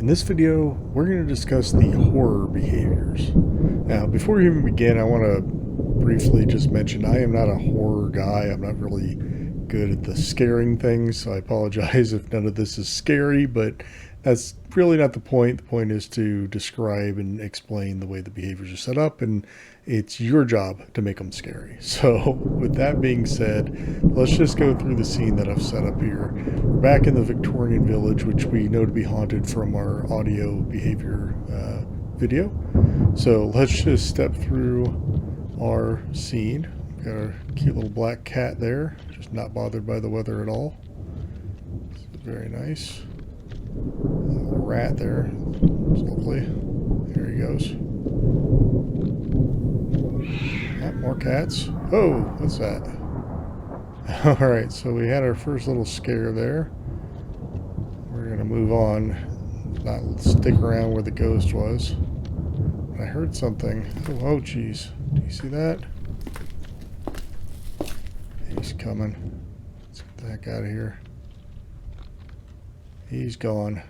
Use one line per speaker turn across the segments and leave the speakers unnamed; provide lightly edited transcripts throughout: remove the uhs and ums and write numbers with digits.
In this video, we're going to discuss the horror behaviors. Now, before we even begin, I want to briefly just mention I am not a horror guy. I'm not really good at the scaring things, so I apologize if none of this is scary, but that's really not the point. The point is to describe and explain the way the behaviors are set up, and it's your job to make them scary. So with that being said, let's just go through the scene that I've set up here. We're back in the Victorian village, which we know to be haunted from our audio behavior video. So let's just step through our scene. We've got our cute little black cat there, just not bothered by the weather at all. It's very nice. A little rat there. It's lovely. There he goes. More cats. Oh, what's that? Alright, so we had our first little scare there. We're going to move on. Not stick around where the ghost was. I heard something. Oh, geez. Do you see that? He's coming. Let's get the heck out of here. He's gone.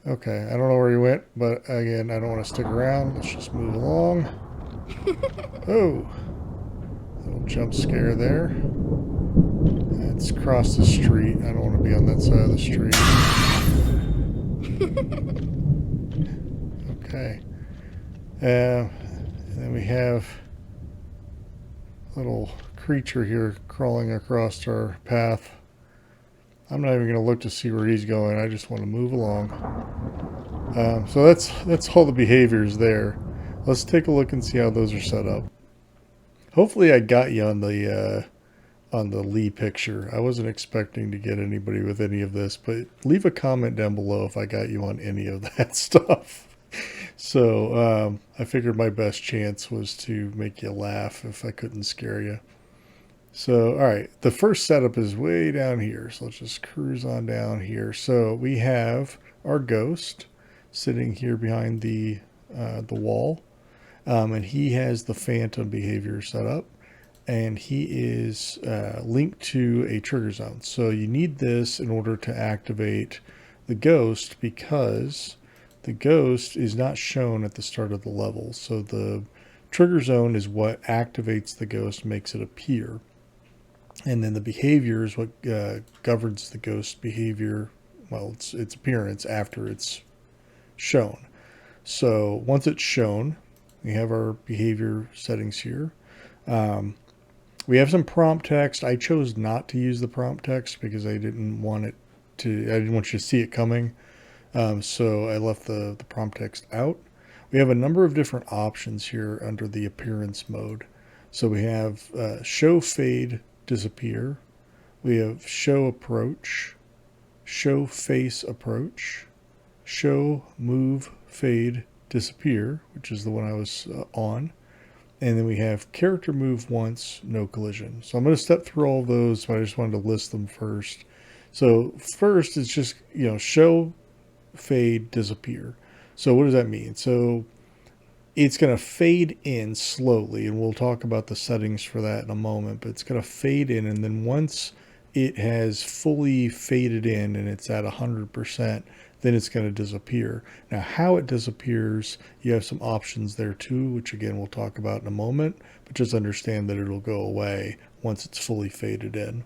Okay, I don't know where he went, but again, I don't want to stick around. Let's just move along. Oh, little jump scare there. Let's cross the street. I don't want to be on that side of the street. Okay. And then we have a little creature here crawling across our path. I'm not even going to look to see where he's going. I just want to move along. So that's all the behaviors there. Let's take a look and see how those are set up. Hopefully I got you on the Lee picture. I wasn't expecting to get anybody with any of this, but leave a comment down below if I got you on any of that stuff. So I figured my best chance was to make you laugh if I couldn't scare you. So, all right, the first setup is way down here. So let's just cruise on down here. So we have our ghost sitting here behind the wall. And he has the phantom behavior set up, and he is linked to a trigger zone. So you need this in order to activate the ghost, because the ghost is not shown at the start of the level. So the trigger zone is what activates the ghost, makes it appear. And then the behavior is what governs the ghost behavior, well, its appearance after it's shown. So once it's shown, we have our behavior settings here. We have some prompt text. I chose not to use the prompt text because I didn't want you to see it coming. So I left the prompt text out. We have a number of different options here under the appearance mode. So we have show, fade, disappear. We have show approach, show face approach, show move fade disappear, which is the one I was on. And then we have character move once, no collision. So I'm going to step through all of those, but I just wanted to list them first. So first, it's just, show, fade, disappear. So what does that mean? So it's going to fade in slowly, and we'll talk about the settings for that in a moment, but it's going to fade in, and then once it has fully faded in and it's at 100%, then it's going to disappear. Now, how it disappears, you have some options there too, which again we'll talk about in a moment, but just understand that it'll go away once it's fully faded in.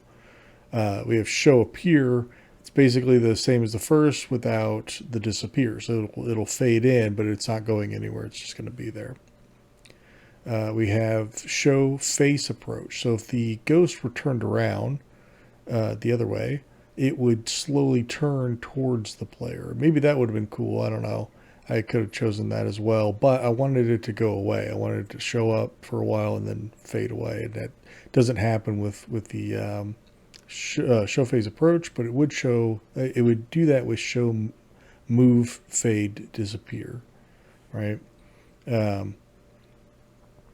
We have show appear. It's basically the same as the first without the disappear. So it'll fade in, but it's not going anywhere. It's just going to be there. We have show face approach. So if the ghost were turned around the other way, it would slowly turn towards the player. Maybe that would have been cool. I don't know. I could have chosen that as well, but I wanted it to go away. I wanted it to show up for a while and then fade away. And that doesn't happen with the show phase approach, but it would show. It would do that with show move fade disappear, right? And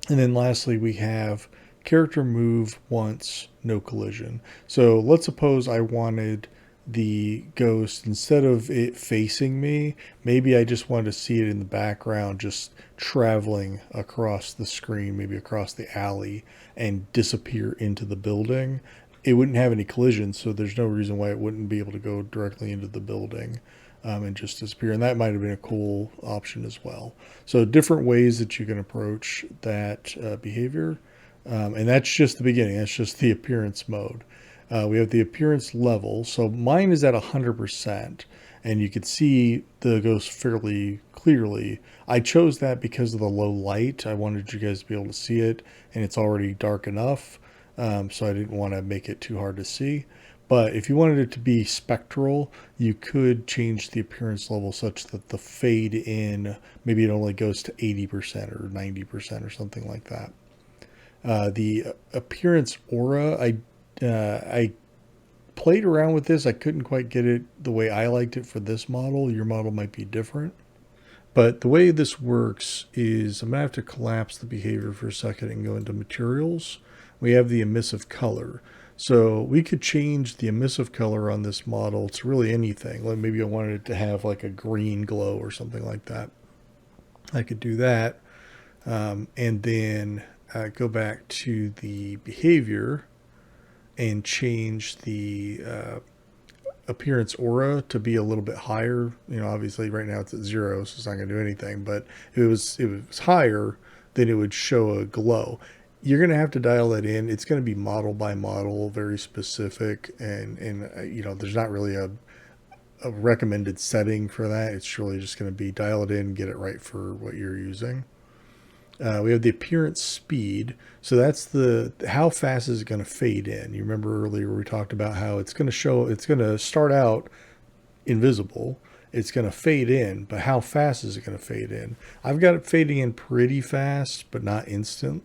then lastly, we have character move once, no collision. So let's suppose I wanted the ghost, instead of it facing me, maybe I just wanted to see it in the background, just traveling across the screen, maybe across the alley, and disappear into the building. It wouldn't have any collision, so there's no reason why it wouldn't be able to go directly into the building. and just disappear. And that might have been a cool option as well. So different ways that you can approach that behavior. And that's just the beginning. That's just the appearance mode. We have the appearance level. So mine is at 100%. And you could see the ghost fairly clearly. I chose that because of the low light. I wanted you guys to be able to see it, and it's already dark enough, so I didn't want to make it too hard to see. But if you wanted it to be spectral, you could change the appearance level such that the fade in, maybe it only goes to 80% or 90% or something like that. The appearance aura, I played around with this. I couldn't quite get it the way I liked it for this model. Your model might be different. But the way this works is I'm going to have to collapse the behavior for a second and go into materials. We have the emissive color. So we could change the emissive color on this model to really anything. Like maybe I wanted it to have like a green glow or something like that. I could do that. And then go back to the behavior and change the appearance aura to be a little bit higher. You know, obviously right now it's at 0, so it's not going to do anything. But if it was higher, then it would show a glow. You're going to have to dial that in. It's going to be model by model, very specific, and you know, there's not really a recommended setting for that. It's really just going to be dial it in, get it right for what you're using. We have the appearance speed. So that's the how fast is it going to fade in. You remember earlier we talked about how it's going to start out invisible. It's going to fade in, but how fast is it going to fade in? I've got it fading in pretty fast, but not instant.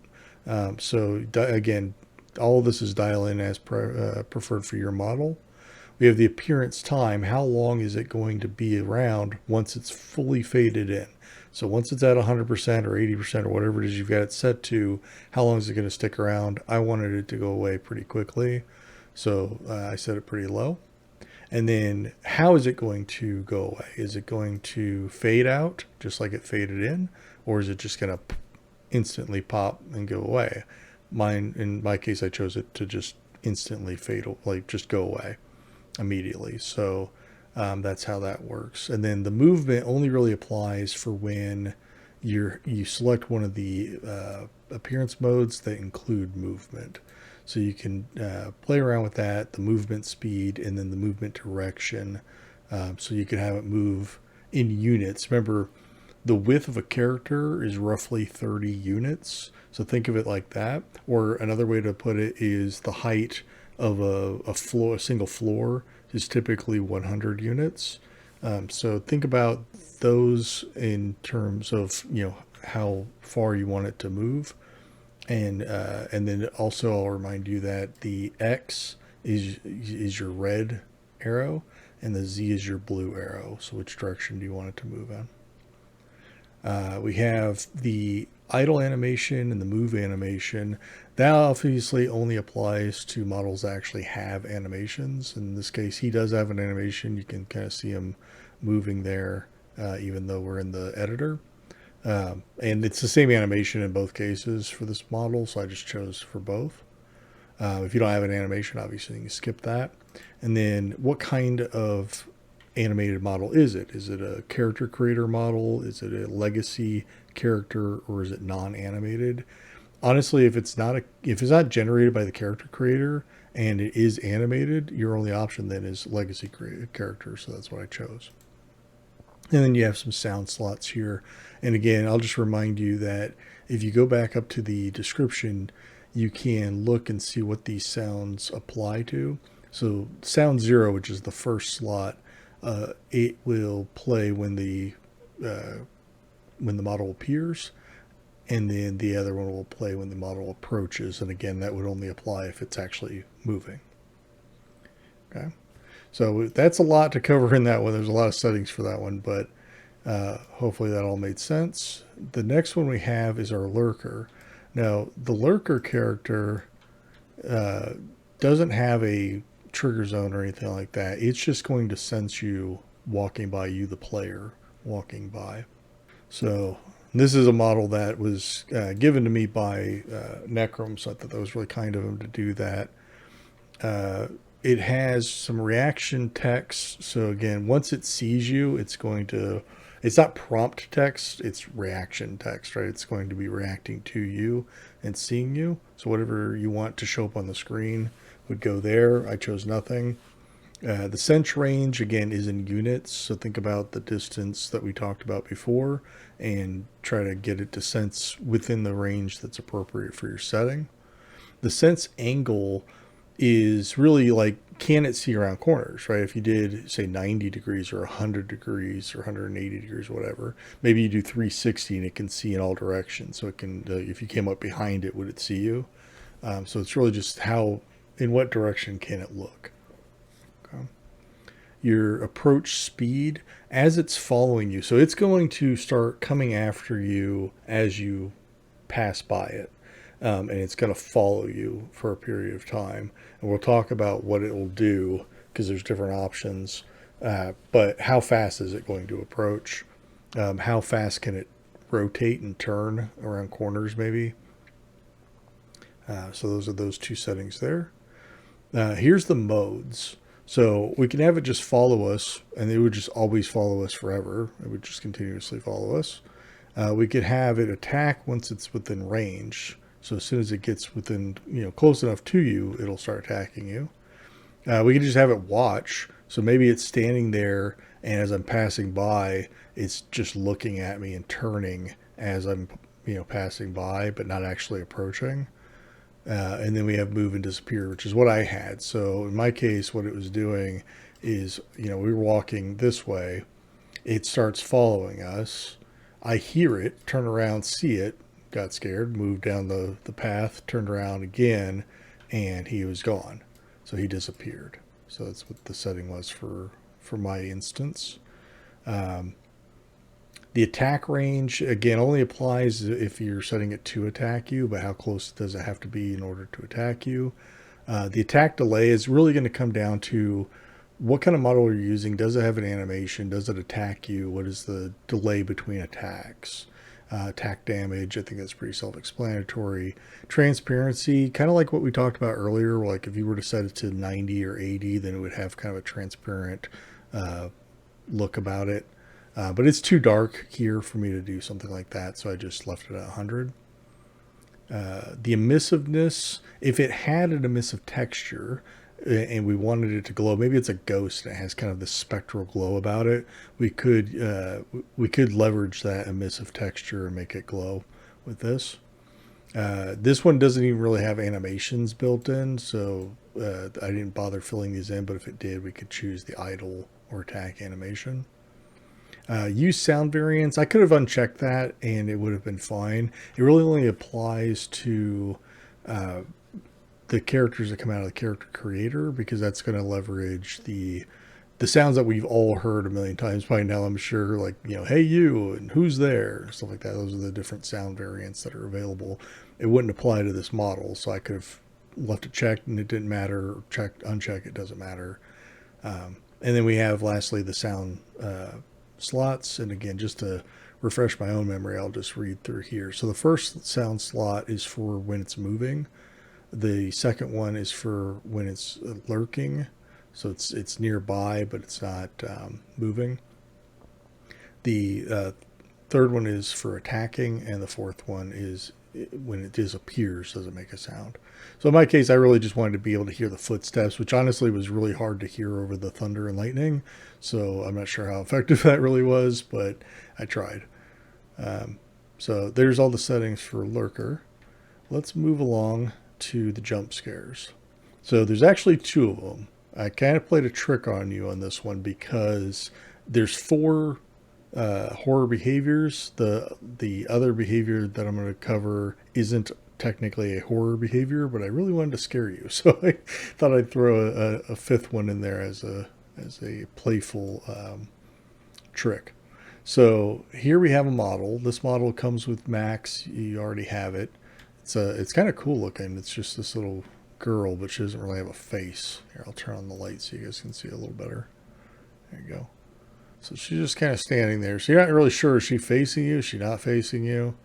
So again, all of this is dial in as preferred for your model. We have the appearance time. How long is it going to be around once it's fully faded in? So once it's at 100% or 80% or whatever it is you've got it set to, how long is it going to stick around? I wanted it to go away pretty quickly, so I set it pretty low. And then how is it going to go away? Is it going to fade out just like it faded in, or is it just going to instantly pop and go away? In my case, I chose it to just instantly fade, like just go away immediately. So that's how that works. And then the movement only really applies for when you select one of the appearance modes that include movement. So you can play around with that, the movement speed, and then the movement direction. So you can have it move in units. Remember, the width of a character is roughly 30 units. So think of it like that. Or another way to put it is the height of a single floor is typically 100 units. So think about those in terms of, you know, how far you want it to move. And then also I'll remind you that the X is your red arrow and the Z is your blue arrow. So which direction do you want it to move in? We have the idle animation and the move animation. That obviously only applies to models that actually have animations. In this case, he does have an animation. You can kind of see him moving there, even though we're in the editor. And it's the same animation in both cases for this model, so I just chose for both. If you don't have an animation, obviously you can skip that. And then what kind of animated model is it? Is it a character creator model? Is it a legacy character, or is it non-animated? Honestly, if it's not generated by the character creator and it is animated, your only option then is legacy character. So that's what I chose. And then you have some sound slots here. And again, I'll just remind you that if you go back up to the description, you can look and see what these sounds apply to. So sound 0, which is the first slot, it will play when the model appears, and then the other one will play when the model approaches. And again, that would only apply if it's actually moving. Okay, so that's a lot to cover in that one. There's a lot of settings for that one, but hopefully that all made sense. The next one we have is our lurker. Now, the lurker character doesn't have a trigger zone or anything like that. It's just going to sense you walking by, you the player walking by. So this is a model that was given to me by Necrom, so I thought that was really kind of him to do that. it has some reaction text. So again, once it sees you, it's not prompt text, it's reaction text, right? It's going to be reacting to you and seeing you. So whatever you want to show up on the screen would go there. I chose nothing. The sense range, again, is in units. So think about the distance that we talked about before and try to get it to sense within the range that's appropriate for your setting. The sense angle is really like, can it see around corners, right? If you did, say, 90 degrees or 100 degrees or 180 degrees, or whatever, maybe you do 360 and it can see in all directions. So it can, if you came up behind it, would it see you? So it's really just in what direction can it look? Okay. Your approach speed as it's following you. So it's going to start coming after you as you pass by it. And it's going to follow you for a period of time. And we'll talk about what it will do because there's different options. But how fast is it going to approach? How fast can it rotate and turn around corners maybe? So those are those two settings there. Here's the modes. So we can have it just follow us, and it would just always follow us forever. It would just continuously follow us. We could have it attack once it's within range. So as soon as it gets within, close enough to you, it'll start attacking you. We can just have it watch. So maybe it's standing there, and as I'm passing by, it's just looking at me and turning as I'm, passing by, but not actually approaching. And then we have move and disappear, which is what I had. So in my case, what it was doing is, we were walking this way. It starts following us. I hear it, turn around, see it, got scared, moved down the path, turned around again, and he was gone. So he disappeared. So that's what the setting was for my instance. The attack range, again, only applies if you're setting it to attack you, but how close does it have to be in order to attack you? The attack delay is really going to come down to what kind of model you're using. Does it have an animation? Does it attack you? What is the delay between attacks? Attack damage, I think that's pretty self-explanatory. Transparency, kind of like what we talked about earlier, like if you were to set it to 90 or 80, then it would have kind of a transparent look about it. But it's too dark here for me to do something like that, so I just left it at 100. The emissiveness, if it had an emissive texture and we wanted it to glow, maybe it's a ghost and it has kind of this spectral glow about it, we could leverage that emissive texture and make it glow with this. This one doesn't even really have animations built in, so I didn't bother filling these in, but if it did, we could choose the idle or attack animation. Use sound variants. I could have unchecked that and it would have been fine. It really only applies to the characters that come out of the character creator, because that's going to leverage the sounds that we've all heard a million times by now, I'm sure, like, hey you, and who's there, stuff like that. Those are the different sound variants that are available. It wouldn't apply to this model, so I could have left it checked and it didn't matter, or checked, uncheck, it doesn't matter. And then we have lastly the sound slots, and again, just to refresh my own memory, I'll just read through here. So the first sound slot is for when it's moving. The second one is for when it's lurking, so it's nearby but it's not moving. The third one is for attacking, and the fourth one is when it disappears, does it make a sound. So in my case, I really just wanted to be able to hear the footsteps, which honestly was really hard to hear over the thunder and lightning, so I'm not sure how effective that really was, but I tried. So there's all the settings for Lurker. Let's move along to the jump scares. So there's actually two of them. I kind of played a trick on you on this one because there's 4 horror behaviors. The other behavior that I'm going to cover isn't technically a horror behavior, but I really wanted to scare you, so I thought I'd throw a 5th one in there as a playful trick. So here we have a model. This model comes with Max. You already have it. It's kind of cool looking. It's just this little girl, but she doesn't really have a face. Here, I'll turn on the light so you guys can see a little better. There you go. So she's just kind of standing there. So you're not really sure, is she facing you? Is she not facing you?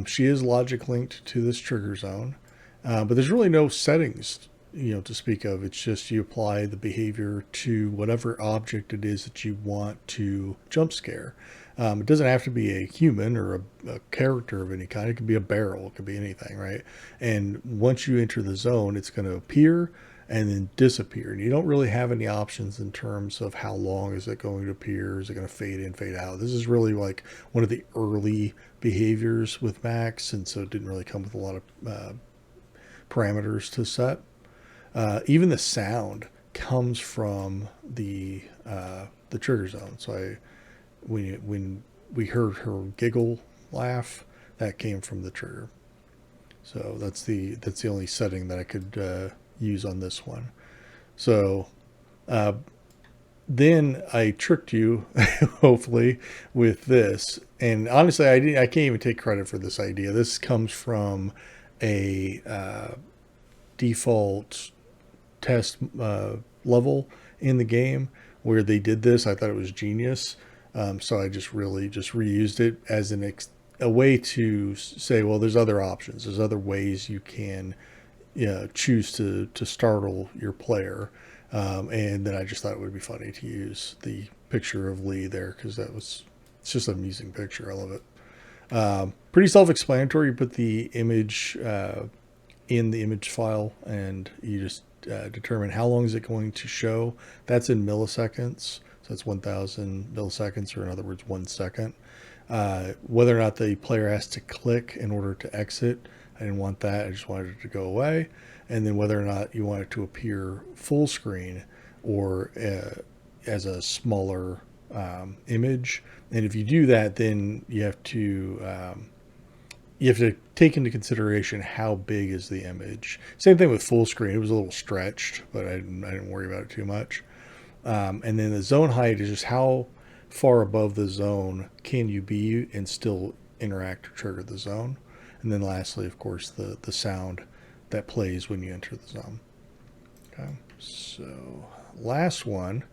She is logic linked to this trigger zone, but there's really no settings to speak of. It's just you apply the behavior to whatever object it is that you want to jump scare. It doesn't have to be a human or a character of any kind. It could be a barrel. It could be anything, right? And once you enter the zone, it's going to appear and then disappear. And you don't really have any options in terms of how long is it going to appear? Is it going to fade in, fade out? This is really like one of the early behaviors with Max, and so it didn't really come with a lot of parameters to set. Even the sound comes from the trigger zone. So when we heard her giggle laugh, that came from the trigger. So that's the only setting that I could use on this one. So then I tricked you, hopefully, with this. And honestly, I can't even take credit for this idea. This comes from a default test level in the game where they did this. I thought it was genius. So I just reused it as a way to say, well, there's other options. There's other ways you can choose to startle your player. And then I just thought it would be funny to use the picture of Lee there because it's just an amusing picture. I love it. Pretty self-explanatory. You put the image in the image file and you just determine how long is it going to show. That's in milliseconds. So that's 1,000 milliseconds, or in other words, 1 second. Whether or not the player has to click in order to exit, I didn't want that. I just wanted it to go away. And then whether or not you want it to appear full screen or as a smaller image. And if you do that, then you have to take into consideration how big is the image. Same thing with full screen. It was a little stretched, but I didn't worry about it too much. And then the zone height is just how far above the zone can you be and still interact or trigger the zone. And then lastly, of course, the sound that plays when you enter the zone. Okay, so last one.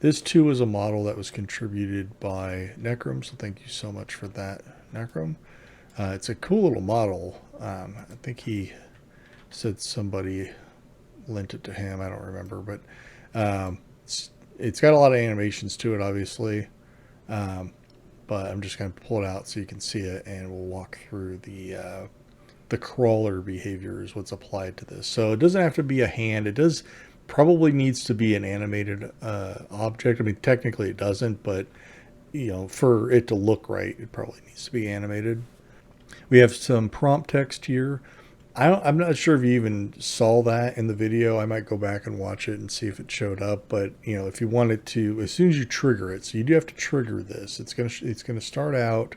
This too is a model that was contributed by Necrom, so thank you so much for that, Necrom. It's a cool little model. I think he said somebody lent it to him. I don't remember, but it's got a lot of animations to it, obviously. But I'm just going to pull it out so you can see it, and we'll walk through the crawler behavior is what's applied to this. So it doesn't have to be a hand. It probably needs to be an animated object. I mean, technically it doesn't, but for it to look right, it probably needs to be animated. We have some prompt text here. I'm not sure if you even saw that in the video. I might go back and watch it and see if it showed up. But if you wanted to, as soon as you trigger it, so you do have to trigger this. It's gonna start out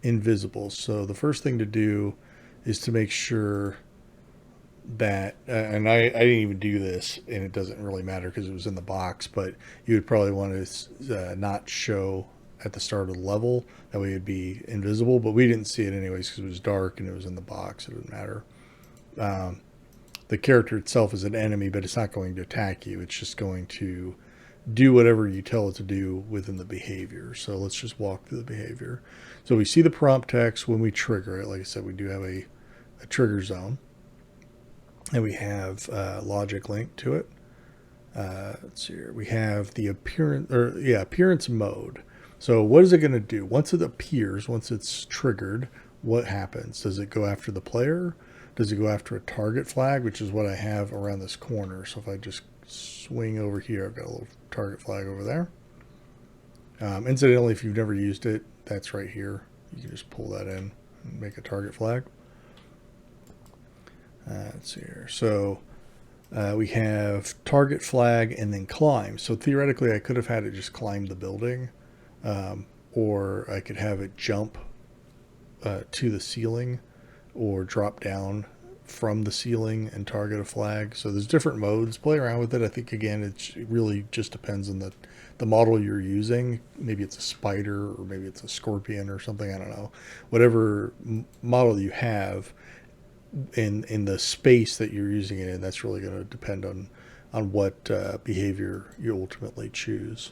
invisible. So the first thing to do is to make sure that, and I didn't even do this, and it doesn't really matter because it was in the box. But you would probably want to not show at the start of the level. That way it'd be invisible. But we didn't see it anyways because it was dark and it was in the box. It didn't matter. The character itself is an enemy, but it's not going to attack you. It's just going to do whatever you tell it to do within the behavior. So let's just walk through the behavior. So we see the prompt text when we trigger it. Like I said, we do have a trigger zone, and we have logic linked to it. Let's see here. We have the appearance mode. So what is it going to do? Once it appears, once it's triggered, what happens? Does it go after the player? Does it go after a target flag, which is what I have around this corner? So if I just swing over here, I've got a little target flag over there. Incidentally, if you've never used it, that's right here. You can just pull that in and make a target flag. Let's see here. So we have target flag and then climb. So theoretically, I could have had it just climb the building, or I could have it jump to the ceiling, or drop down from the ceiling and target a flag. So there's different modes. Play around with it. I think, again, it really just depends on the model you're using. Maybe it's a spider, or maybe it's a scorpion or something. I don't know. Whatever model you have in the space that you're using it in, that's really going to depend on what behavior you ultimately choose.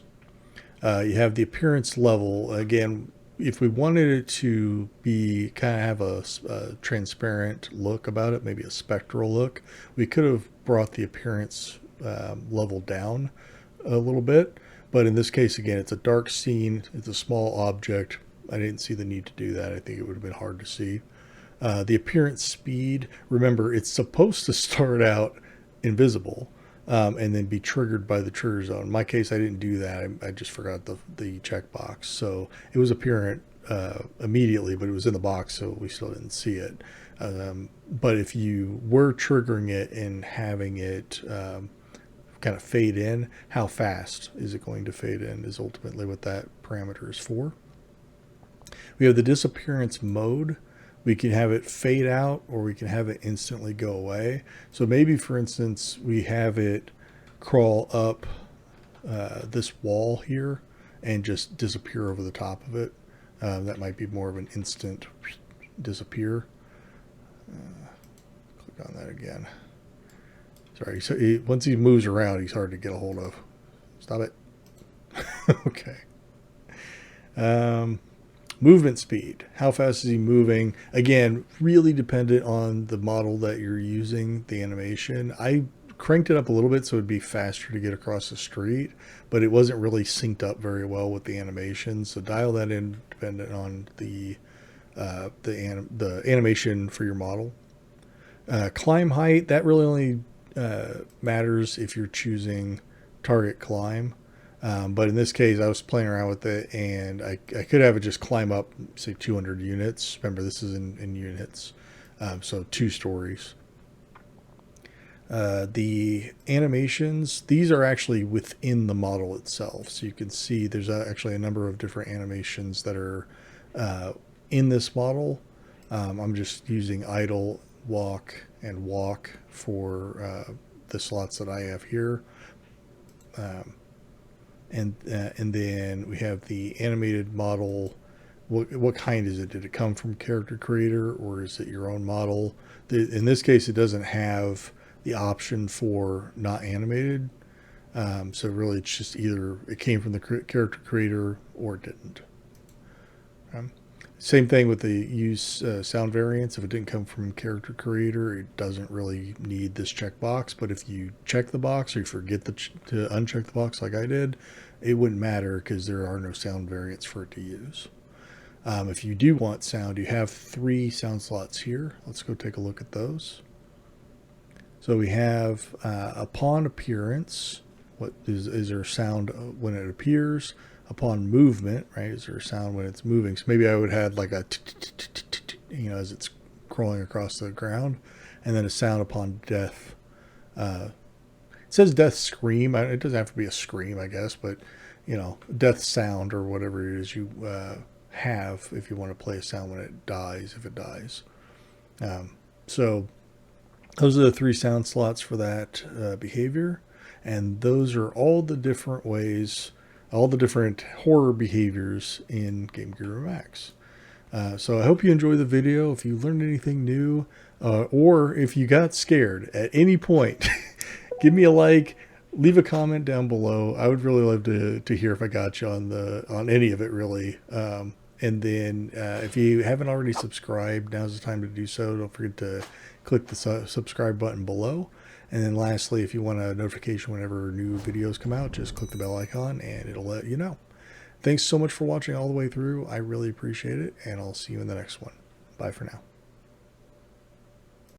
You have the appearance level. Again, if we wanted it to be kind of have a transparent look about it, maybe a spectral look, we could have brought the appearance level down a little bit. But in this case, again, it's a dark scene. It's a small object. I didn't see the need to do that. I think it would have been hard to see. The appearance speed, remember, it's supposed to start out invisible and then be triggered by the trigger zone. In my case, I didn't do that. I just forgot the checkbox. So it was apparent immediately, but it was in the box, so we still didn't see it. But if you were triggering it and having it kind of fade in, how fast is it going to fade in is ultimately what that parameter is for. We have the disappearance mode. We can have it fade out, or we can have it instantly go away. So maybe, for instance, we have it crawl up this wall here and just disappear over the top of it. That might be more of an instant disappear. Click on that again. Sorry, so once he moves around, he's hard to get a hold of. Stop it. Okay. Movement speed. How fast is he moving? Again, really dependent on the model that you're using, the animation. I cranked it up a little bit so it'd be faster to get across the street, but it wasn't really synced up very well with the animation. So dial that in dependent on the animation for your model. Climb height, that really only matters if you're choosing target climb. But in this case, I was playing around with it, and I could have it just climb up, say, 200 units. Remember, this is in units, so 2 stories. The animations, these are actually within the model itself. So you can see there's actually a number of different animations that are in this model. I'm just using idle, walk, and walk for the slots that I have here. And then we have the animated model. What kind is it? Did it come from Character Creator, or is it your own model? In this case, it doesn't have the option for not animated. So really, it's just either it came from the Character Creator or it didn't. Same thing with the use sound variants. If it didn't come from Character Creator, it doesn't really need this checkbox. But if you check the box, or you forget to uncheck the box like I did, it wouldn't matter because there are no sound variants for it to use. If you do want sound, you have 3 sound slots here. Let's go take a look at those. So we have upon appearance. What is there sound when it appears? Upon movement, right? Is there a sound when it's moving? So maybe I would have like a, you know, as it's crawling across the ground, and then a sound upon death. It says death scream. It doesn't have to be a scream, I guess, but you know, death sound or whatever it is you have if you want to play a sound when it dies, if it dies. So those are the 3 sound slots for that behavior, and those are all the different ways. All the different horror behaviors in GameGuru Max. So I hope you enjoyed the video. If you learned anything new, or if you got scared at any point, give me a like, leave a comment down below. I would really love to hear if I got you on any of it, really. And then if you haven't already subscribed, now's the time to do so. Don't forget to click the subscribe button below. And then lastly, if you want a notification whenever new videos come out, just click the bell icon and it'll let you know. Thanks so much for watching all the way through. I really appreciate it, and I'll see you in the next one. Bye for now.